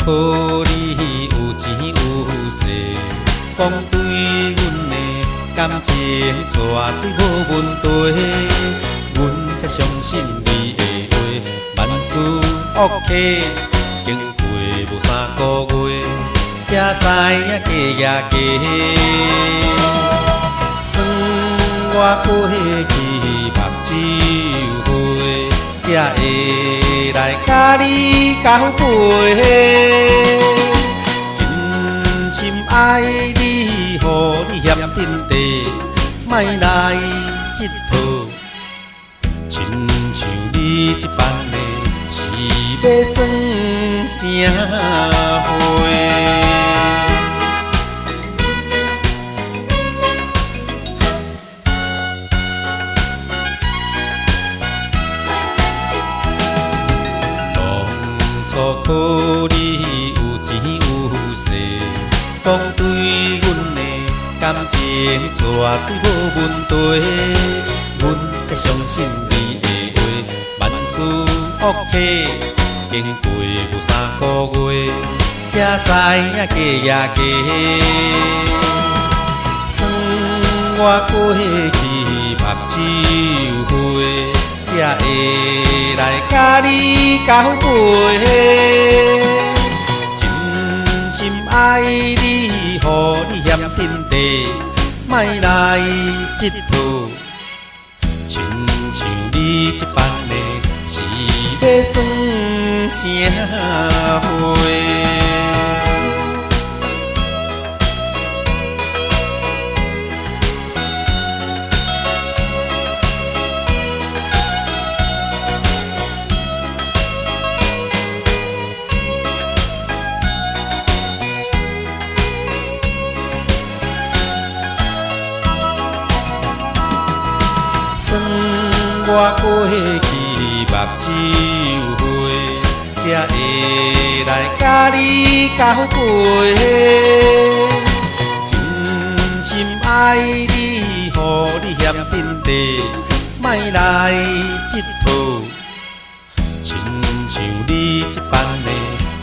靠你有钱有势，讲对阮的感情绝对无问题。阮才相信你的话，万事 OK， 经过无3个月，才知影假也假。算我过去目睭花，才会来甲你交陪。真心爱你，予你嫌天地，莫来佚佗。亲像你这般的，是要算啥货？靠你有钱有势，讲对阮的感情绝对无问题。阮才相信你的话，万事 OK， 经过无3个月，才知影假也假。算我过去目睭花，才会来甲你交陪。真心爱你，予你嫌天地，莫来佚佗。亲像你这般的，是要算啥货？我过去目睭花，才会来甲你交陪。真心爱你，予你嫌天地，莫来佚佗。亲像你这般的，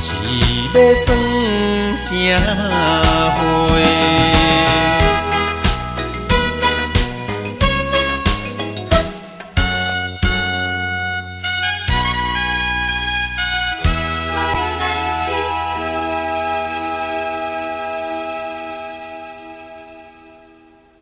是要算啥货？